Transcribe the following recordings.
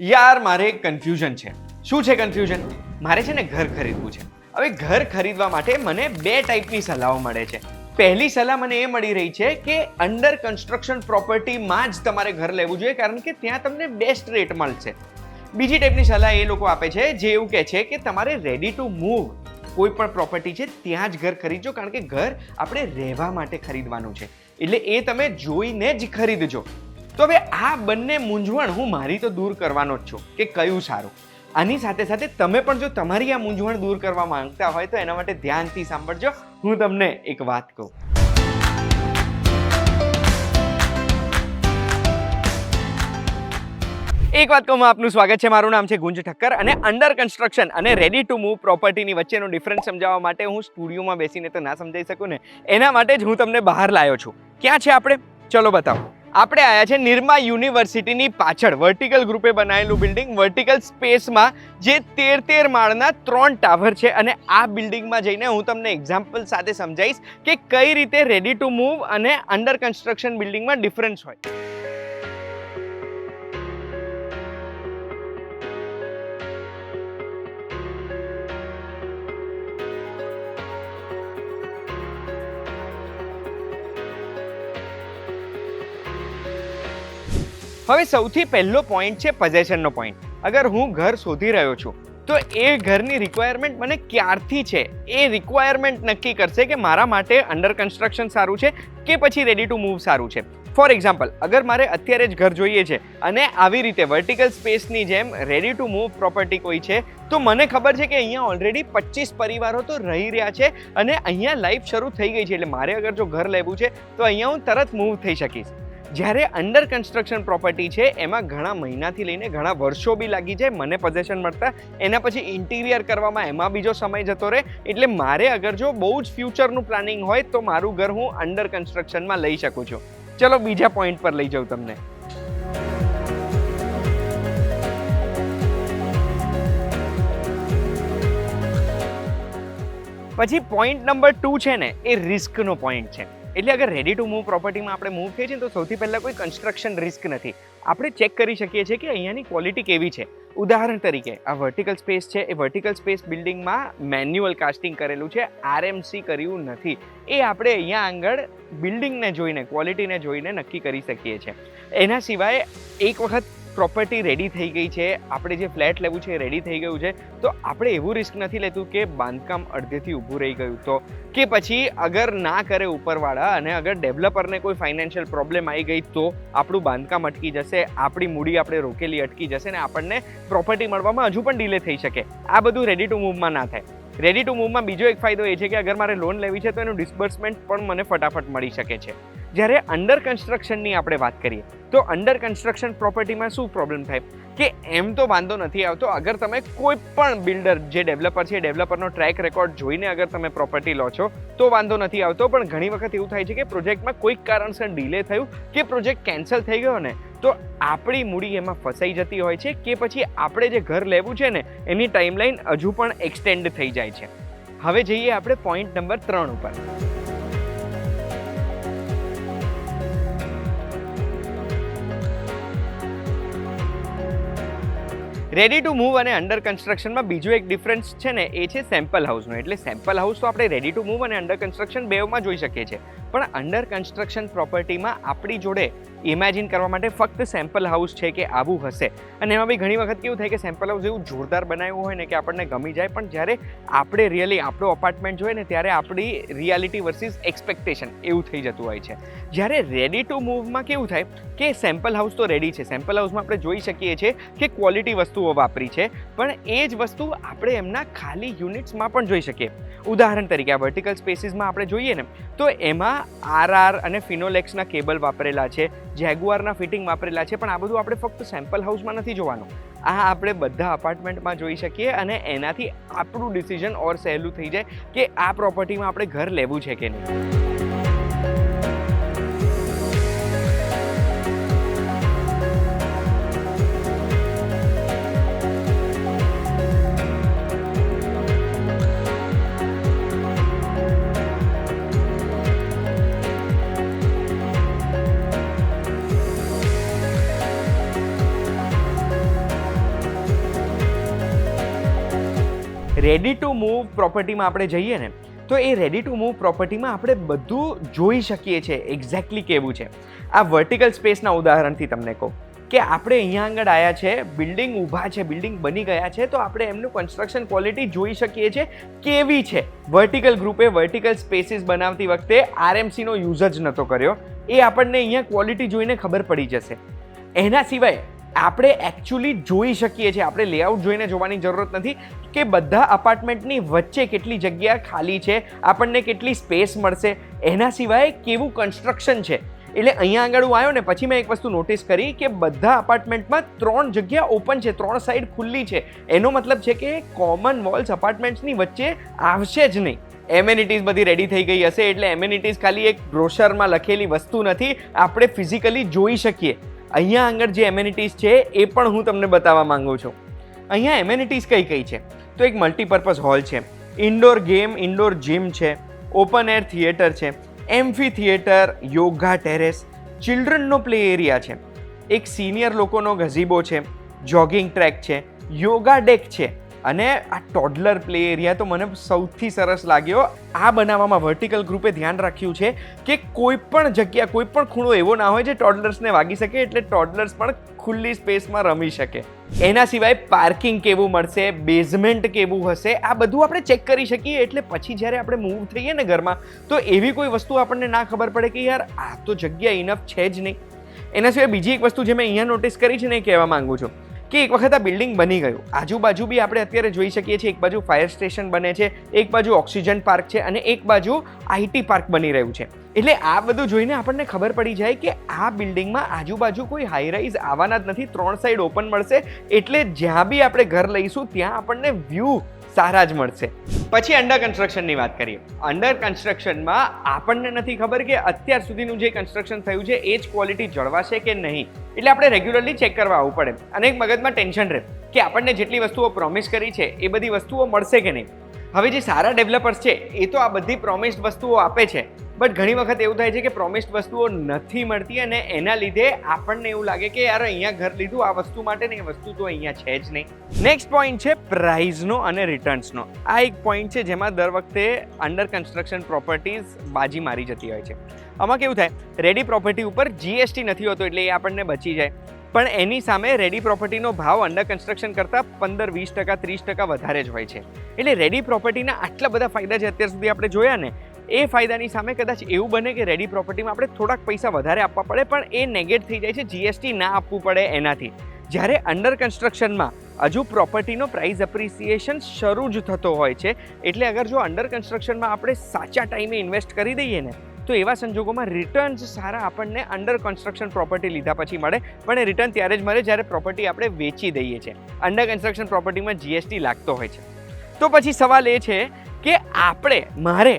યાર મારે એક કન્ફ્યુઝન છે. શું છે કન્ફ્યુઝન? મારે છે ને ઘર ખરીદવું છે. હવે ઘર ખરીદવા માટે મને બે ટાઈપની સલાહો મળે છે. પહેલી સલાહ મને એ મળી રહી છે કે અંડર કન્સ્ટ્રક્શન પ્રોપર્ટીમાં જ તમારે ઘર લેવું જોઈએ, કારણ કે ત્યાં તમને બેસ્ટ રેટ મળશે. બીજી ટાઈપની સલાહ એ લોકો આપે છે જે એવું કહે છે કે તમારે રેડી ટુ મૂવ કોઈ પણ પ્રોપર્ટી છે ત્યાં જ ઘર ખરીદજો, કારણ કે ઘર આપણે રહેવા માટે ખરીદવાનું છે, એટલે એ તમે જોઈને જ ખરીદજો. તો હવે આ બંને મૂંઝવણ હું મારી તો દૂર કરવાનો જ છું કે કયું સારું. આની સાથે સાથે તમે પણ જો તમારી આ મૂંઝવણ દૂર કરવા માંગતા હોય તો એના માટે ધ્યાનથી સાંભળજો. હું તમને એક વાત કહું. એક વાત કહું, આપનું સ્વાગત છે. મારું નામ છે ગુંજ ઠક્કર અને અંડર કન્સ્ટ્રક્શન અને રેડી ટુ મૂવ પ્રોપર્ટીની વચ્ચેનો ડિફરન્સ સમજાવવા માટે હું સ્ટુડિયોમાં બેસીને તો ના સમજાઈ શકું ને, એના માટે જ હું તમને બહાર લાવ્યો છું. ક્યાં છે આપણે? ચલો બતાવો. આપણે આવ્યા છે નિરમા યુનિવર્સિટીની પાછળ વર્ટિકલ ગ્રુપે બનાવેલું બિલ્ડિંગ, વર્ટિકલ સ્પેસમાં જે 13 માળના 3 ટાવર છે. અને આ બિલ્ડિંગમાં જઈને હું તમને એક્ઝામ્પલ સાથે સમજાવીશ કે કઈ રીતે રેડી ટુ મૂવ અને અંડર કન્સ્ટ્રક્શન બિલ્ડિંગમાં ડિફરન્સ હોય. હવે સૌથી પહેલો પોઈન્ટ છે પોઝેશનનો પોઈન્ટ. અગર હું ઘર શોધી રહ્યો છું તો એ ઘરની રિક્વાયરમેન્ટ મને ક્યારથી છે એ રિક્વાયરમેન્ટ નક્કી કરશે કે મારા માટે અંડર કન્સ્ટ્રક્શન સારું છે કે પછી રેડી ટુ મૂવ સારું છે. ફોર એક્ઝામ્પલ, અગર મારે અત્યારે જ ઘર જોઈએ છે અને આવી રીતે વર્ટિકલ સ્પેસની જેમ રેડી ટુ મૂવ પ્રોપર્ટી કોઈ છે તો મને ખબર છે કે અહીંયા ઓલરેડી 25 પરિવારો તો રહી રહ્યા છે અને અહીંયા લાઈફ શરૂ થઈ ગઈ છે, એટલે મારે અગર જો ઘર લેવું છે તો અહીંયા હું તરત મૂવ થઈ શકીશ. જ્યારે અંડર કન્સ્ટ્રક્શન પ્રોપર્ટી છે એમાં ઘણા મહિનાથી લઈને ઘણા વર્ષો બી લાગી જાય મને પોઝેશન મળતા, એના પછી ઇન્ટિરિયર કરવામાં એમાં બીજો સમય જતો રહે. એટલે મારે અગર જો બહુ જ ફ્યુચરનું પ્લાનિંગ હોય તો મારું ઘર હું અંડર કન્સ્ટ્રક્શનમાં લઈ શકું છું. ચલો બીજા પોઈન્ટ પર લઈ જાઉં તમને. પછી પોઈન્ટ નંબર 2 છે ને એ રિસ્કનો પોઈન્ટ છે. એટલે અગર રેડી ટુ મૂવ પ્રોપર્ટીમાં આપણે મૂવ થઈએ છીએ તો સૌથી પહેલાં કોઈ કન્સ્ટ્રક્શન રિસ્ક નથી. આપણે ચેક કરી શકીએ છીએ કે અહીંયાની ક્વોલિટી કેવી છે. ઉદાહરણ તરીકે આ વર્ટિકલ સ્પેસ છે, એ વર્ટિકલ સ્પેસ બિલ્ડિંગમાં મેન્યુઅલ કાસ્ટિંગ કરેલું છે, RMC કર્યું નથી. એ આપણે અહીંયા આગળ બિલ્ડિંગને જોઈને, ક્વોલિટીને જોઈને નક્કી કરી શકીએ છીએ. એના સિવાય એક વખત પ્રોપર્ટી રેડી થઈ ગઈ છે, આપણે જે ફ્લેટ લેવું છે એ રેડી થઈ ગયું છે, તો આપણે એવું રિસ્ક નથી લેતું કે બાંધકામ અડધેથી ઊભું રહી ગયું તો, કે પછી અગર ના કરે ઉપરવાળા અને અગર ડેવલપરને કોઈ ફાઇનાન્શિયલ પ્રોબ્લેમ આવી ગઈ તો આપણું બાંધકામ અટકી જશે, આપણી મૂડી આપણે રોકેલી અટકી જશે ને આપણને પ્રોપર્ટી મળવામાં હજુ પણ ડિલે થઈ શકે. આ બધું રેડી ટુ મૂવમાં ના થાય. રેડી ટુ મૂવમાં બીજો એક ફાયદો એ છે કે અગર મારે લોન લેવી છે તો એનું ડિસ્બર્સમેન્ટ પણ મને ફટાફટ મળી શકે છે. જ્યારે અંડર કન્સ્ટ્રક્શનની આપણે વાત કરીએ તો અંડર કન્સ્ટ્રક્શન પ્રોપર્ટીમાં શું પ્રોબ્લેમ થાય કે એમ તો વાંધો નથી આવતો અગર તમે કોઈ પણ બિલ્ડર જે ડેવલપર છે એ ડેવલપરનો ટ્રેક રેકોર્ડ જોઈને અગર તમે પ્રોપર્ટી લો છો તો વાંધો નથી આવતો. પણ ઘણી વખત એવું થાય છે કે પ્રોજેક્ટમાં કોઈક કારણસર ડિલે થયું કે પ્રોજેક્ટ કેન્સલ થઈ ગયો ને તો આપણી મૂડી એમાં ફસાઈ જતી હોય છે કે પછી આપણે જે ઘર લેવું છે ને એની ટાઈમલાઈન હજુ પણ એક્સટેન્ડ થઈ જાય છે. હવે જઈએ આપણે પોઈન્ટ નંબર 3 ઉપર. રેડી ટુ મૂવ અને અંડર કન્સ્ટ્રક્શનમાં બીજો એક ડિફરન્સ છે ને એ છે સેમ્પલ હાઉસનો. એટલે સેમ્પલ હાઉસ તો આપણે રેડી ટુ મૂવ અને અંડર કન્સ્ટ્રક્શન બેવમાં જોઈ શકીએ છીએ, પણ અંડર કન્સ્ટ્રક્શન પ્રોપર્ટીમાં આપણી જોડે ઇમેજિન કરવા માટે ફક્ત સેમ્પલ હાઉસ છે કે આવું હશે. અને એમાં બી ઘણી વખત કેવું થાય કે સેમ્પલ હાઉસ એવું જોરદાર બનાવ્યું હોય ને કે આપણને ગમી જાય, પણ જ્યારે આપણે રિયલી આપણો અપાર્ટમેન્ટ જોઈએ ને ત્યારે આપણી રિયાલિટી વર્સિસ એક્સપેક્ટેશન એવું થઈ જતું હોય છે. જ્યારે રેડી ટુ મૂવમાં કેવું થાય કે સેમ્પલ હાઉસ તો રેડી છે, સેમ્પલ હાઉસમાં આપણે જોઈ શકીએ છીએ કે ક્વોલિટી વસ્તુઓ વાપરી છે, પણ એ જ વસ્તુ આપણે એમના ખાલી યુનિટ્સમાં પણ જોઈ શકીએ. ઉદાહરણ તરીકે આ વર્ટિકલ સ્પેસીસમાં આપણે જોઈએ ને તો એમાં RR અને ફિનોલેક્સના કેબલ વાપરેલા છે, જેગુઆરના ફિટિંગ વાપરેલા છે, પણ આ બધું આપણે ફક્ત સેમ્પલ હાઉસમાં નથી જોવાનું. આ આપણે બધા અપાર્ટમેન્ટમાં જોઈ શકીએ અને એનાથી આપણું ડિસિઝન ઓર સહેલું થઈ જાય કે આ પ્રોપર્ટીમાં આપણે ઘર લેવું છે કે નહીં. રેડી ટુ મૂવ પ્રોપર્ટીમાં આપણે જઈએ ને તો એ રેડી ટુ મૂવ પ્રોપર્ટીમાં આપણે બધું જોઈ શકીએ છીએ એક્ઝેક્ટલી કેવું છે. આ વર્ટિકલ સ્પેસના ઉદાહરણથી તમને કહું કે આપણે અહીંયા આગળ આવ્યા છે, બિલ્ડિંગ ઊભા છે, બિલ્ડિંગ બની ગયા છે, તો આપણે એમનું કન્સ્ટ્રક્શન ક્વોલિટી જોઈ શકીએ છીએ કેવી છે. વર્ટિકલ ગ્રુપે વર્ટિકલ સ્પેસીસ બનાવતી વખતે આરએમસીનો યુઝ જ નહોતો કર્યો, એ આપણને અહીંયા ક્વોલિટી જોઈને ખબર પડી જશે. એના સિવાય આપણે એકચ્યુઅલી જોઈ શકીએ છીએ, આપણે લેઆઉટ જોઈને જોવાની જરૂરત નથી કે બધા અપાર્ટમેન્ટની વચ્ચે કેટલી જગ્યા ખાલી છે, આપણને કેટલી સ્પેસ મળશે. એના સિવાય કેવું કન્સ્ટ્રક્શન છે. એટલે અહીંયા આગળ હું આવ્યો ને પછી મેં એક વસ્તુ નોટિસ કરી કે બધા અપાર્ટમેન્ટમાં 3 જગ્યા ઓપન છે, 3 સાઈડ ખુલ્લી છે. એનો મતલબ છે કે કોમન વોલ્સ અપાર્ટમેન્ટ્સની વચ્ચે આવશે જ નહીં. એમેનિટીઝ બધી રેડી થઈ ગઈ હશે, એટલે એમેનિટીઝ ખાલી એક બ્રોશરમાં લખેલી વસ્તુ નથી, આપણે ફિઝિકલી જોઈ શકીએ. અહીંયા આગળ જે એમેનિટીઝ છે એ પણ હું તમને બતાવવા માંગુ છું. અહીંયા એમેનિટીઝ કઈ કઈ છે તો એક મલ્ટીપર્પઝ હોલ છે, ઇન્ડોર ગેમ, ઇન્ડોર જીમ છે, ઓપન એર થિયેટર છે, એમ્ફી થિયેટર, યોગા ટેરેસ, ચિલ્ડ્રનનો પ્લે એરિયા છે, એક સિનિયર લોકોનો ગઝીબો છે, જોગિંગ ટ્રેક છે, યોગા ડેક છે અને આ ટોડલર પ્લે એરિયા તો મને સૌથી સરસ લાગ્યો. આ બનાવવામાં વર્ટિકલ ગ્રુપે ધ્યાન રાખ્યું છે કે કોઈ પણ જગ્યા, કોઈ પણ ખૂણો એવો ના હોય જે ટોડલર્સને વાગી શકે, એટલે ટોડલર્સ પણ ખુલ્લી સ્પેસમાં રમી શકે. એના સિવાય પાર્કિંગ કેવું મળશે, બેઝમેન્ટ કેવું હશે, આ બધું આપણે ચેક કરી શકીએ. એટલે પછી જ્યારે આપણે મૂવ થઈએ ને ઘરમાં તો એવી કોઈ વસ્તુ આપણને ના ખબર પડે કે યાર આ તો જગ્યા ઇનફ છે જ નહીં. એના સિવાય બીજી એક વસ્તુ જે મેં અહીંયા નોટિસ કરી છે ને એ કહેવા માંગુ છું કે એક વખત આ બિલ્ડિંગ બની ગયું, આજુબાજુ બી આપણે અત્યારે જોઈ શકીએ છીએ, એક બાજુ ફાયર સ્ટેશન બને છે, એક બાજુ ઓક્સિજન પાર્ક છે અને એક બાજુ આઈટી પાર્ક બની રહ્યું છે. એટલે આ બધું જોઈને આપણને ખબર પડી જાય કે આ બિલ્ડિંગમાં આજુબાજુ કોઈ હાઈ રાઇઝ આવવાના જ નથી, 3 સાઈડ ઓપન મળશે. એટલે જ્યાં બી આપણે ઘર લઈશું ત્યાં આપણને વ્યૂ સારા જ મળશે. પછી અંડર કન્સ્ટ્રક્શનની વાત કરીએ. અંડર કન્સ્ટ્રક્શનમાં આપણને નથી ખબર કે અત્યાર સુધીનું જે કન્સ્ટ્રક્શન થયું છે એ જ ક્વોલિટી જળવાશે કે નહીં. એટલે આપણે રેગ્યુલરલી ચેક કરવા આવવું પડે અને એક મગજમાં ટેન્શન રહે કે આપણને જેટલી વસ્તુઓ પ્રોમિસ કરી છે એ બધી વસ્તુઓ મળશે કે નહીં. હવે જે સારા ડેવલપર્સ છે એ તો આ બધી પ્રોમિસ્ડ વસ્તુઓ આપે છે, બટ ઘણી વખત એવું થાય છે કે પ્રોમિસ્ડ વસ્તુઓ નથી મળતી અને એના લીધે આપણને એવું લાગે કે યાર અહીંયા ઘર લીધું આ વસ્તુ માટે ને એ વસ્તુ તો અહીંયા છે જ નહીં. નેક્સ્ટ પોઈન્ટ છે પ્રાઇઝનો અને રિટર્ન્સનો. આ એક પોઈન્ટ છે જેમાં દર વખતે અંડર કન્સ્ટ્રક્શન પ્રોપર્ટીઝ બાજી મારી જતી હોય છે. આમાં કેવું થાય, રેડી પ્રોપર્ટી ઉપર જીએસટી નથી હોતો એટલે એ આપણને બચી જાય, પણ એની સામે રેડી પ્રોપર્ટીનો ભાવ અંડર કન્સ્ટ્રક્શન કરતાં 15-20%, 30% વધારે જ હોય છે. એટલે રેડી પ્રોપર્ટીના આટલા બધા ફાયદા છે અત્યાર સુધી આપણે જોયા ને, એ ફાયદાની સામે કદાચ એવું બને કે રેડી પ્રોપર્ટીમાં આપણે થોડાક પૈસા વધારે આપવા પડે, પણ એ નેગેટ થઈ જાય છે જીએસટી ના આપવું પડે એનાથી. જ્યારે અંડર કન્સ્ટ્રક્શનમાં હજુ પ્રોપર્ટીનો પ્રાઇસ એપ્રિસિએશન શરૂ જ થતો હોય છે. એટલે અગર જો અંડર કન્સ્ટ્રક્શનમાં આપણે સાચા ટાઈમે ઇન્વેસ્ટ કરી દઈએ ને તો એવા સંજોગોમાં રિટર્ન્સ સારા આપણને અંડર કન્સ્ટ્રક્શન પ્રોપર્ટી લીધા પછી મળે, પણ એ રિટર્ન ત્યારે જ મળે જ્યારે પ્રોપર્ટી આપણે વેચી દઈએ છીએ. અંડર કન્સ્ટ્રક્શન પ્રોપર્ટીમાં જીએસટી લાગતો હોય છે. તો પછી સવાલ એ છે કે મારે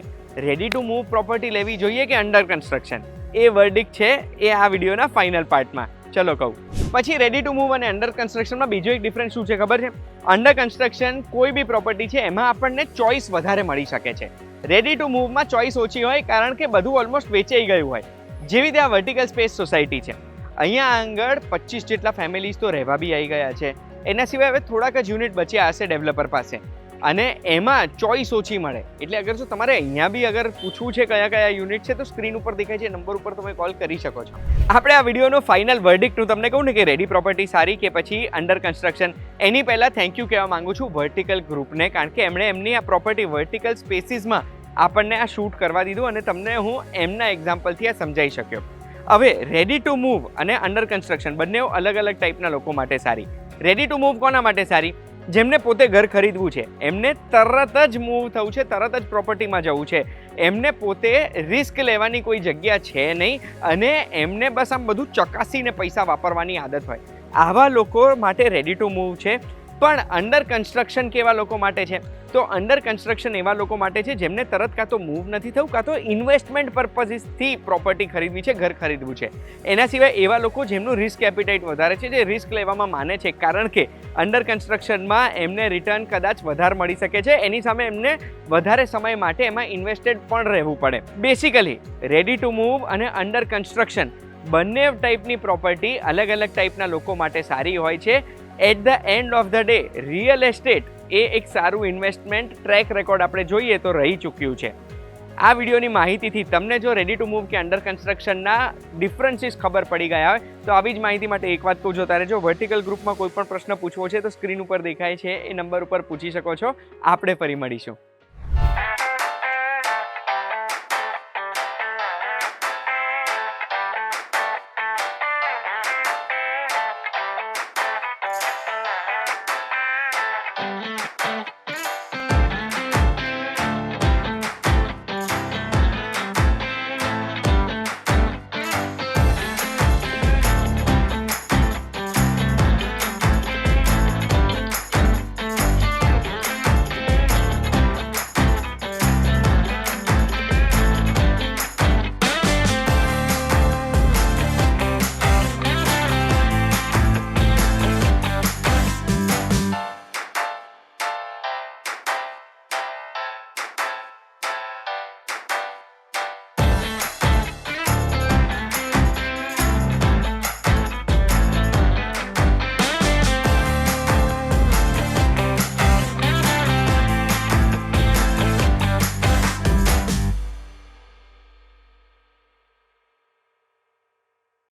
રેડી ટુ મૂવ પ્રોપર્ટી લેવી જોઈએ કે અંડર કન્સ્ટ્રક્શન? એ વર્ડિક્ટ છે એ આ વિડીયોના ફાઇનલ પાર્ટમાં. ચલો કહું. પછી રેડી ટુ મૂવ અને અંડર કન્સ્ટ્રક્શનમાં બીજો એક ડિફરન્સ શું છે ખબર છે? અંડર કન્સ્ટ્રક્શન કોઈ બી પ્રોપર્ટી છે એમાં આપણને ચોઇસ વધારે મળી શકે છે. રેડી ટુ મૂવમાં ચોઇસ ઓછી હોય કારણ કે બધું ઓલમોસ્ટ વેચાઈ ગયું હોય. જેવી રીતે આ વર્ટિકલ સ્પેસ સોસાયટી છે, અહીંયા આગળ 25 જેટલા ફેમિલીઝ તો રહેવા બી આવી ગયા છે. એના સિવાય હવે થોડાક જ યુનિટ બચ્યા હશે ડેવલપર પાસે અને એમાં ચોઇસ ઓછી મળે. એટલે અગર જો તમારે અહીંયા બી અગર પૂછવું છે કયા કયા યુનિટ છે તો સ્ક્રીન ઉપર દેખાય છે નંબર ઉપર તમે કોલ કરી શકો છો. આપણે આ વિડીયોનો ફાઇનલ વર્ડિક્ટ હું તમને કહું ને કે રેડી પ્રોપર્ટી સારી કે પછી અંડર કન્સ્ટ્રક્શન, એની પહેલાં થેન્ક યુ કહેવા માંગુ છું વર્ટિકલ ગ્રુપને, કારણ કે એમણે એમની આ પ્રોપર્ટી વર્ટિકલ સ્પેસીસમાં આપણને આ શૂટ કરવા દીધું અને તમને હું એમના એક્ઝામ્પલથી આ સમજાવી શક્યો. હવે રેડી ટુ મૂવ અને અંડર કન્સ્ટ્રક્શન બંને અલગ અલગ ટાઈપના લોકો માટે સારી. રેડી ટુ મૂવ કોના માટે સારી? જેમને પોતે ઘર ખરીદવું છે, એમને તરત જ મૂવ થવું છે, તરત જ પ્રોપર્ટીમાં જવું છે, એમને પોતે રિસ્ક લેવાની કોઈ જગ્યા છે નહીં અને એમને બસ આમ બધું ચકાસીને પૈસા વાપરવાની આદત હોય, આવા લોકો માટે રેડી ટુ મૂવ છે. પણ અંડર કન્સ્ટ્રક્શન કેવા લોકો માટે છે? તો અંડર કન્સ્ટ્રક્શન એવા લોકો માટે છે જેમને તરત કાં તો મૂવ નથી થવું કાં તો ઇન્વેસ્ટમેન્ટ પર્પઝથી પ્રોપર્ટી ખરીદવી છે, ઘર ખરીદવું છે. એના સિવાય એવા લોકો જેમનું રિસ્ક એપિટાઇટ વધારે છે, જે રિસ્ક લેવામાં માને છે, કારણ કે અંડર કન્સ્ટ્રક્શનમાં એમને રિટર્ન કદાચ વધારે મળી શકે છે, એની સામે એમને વધારે સમય માટે એમાં ઇન્વેસ્ટેડ પણ રહેવું પડે. બેસિકલી રેડી ટુ મૂવ અને અંડર કન્સ્ટ્રક્શન બંને ટાઈપની પ્રોપર્ટી અલગ અલગ ટાઈપના લોકો માટે સારી હોય છે. At the end of the day real estate એ એક સારું ઇન્વેસ્ટમેન્ટ ટ્રેક રેકોર્ડ આપણે જોઈએ તો રહી ચૂક્યું છે. આ વિડીયોની માહિતીથી તમને જો રેડી ટુ મૂવ કે અંડર કન્સ્ટ્રક્શનના ડિફરન્સીસ ખબર પડી ગયા હોય તો આવી જ માહિતી માટે એક વાત કહું જોતા રહેજો. વર્ટિકલ ગ્રુપમાં કોઈ પણ પ્રશ્ન પૂછવો છે તો સ્ક્રીન ઉપર દેખાય છે એ નંબર ઉપર પૂછી શકો છો. આપણે ફરી મળીશું.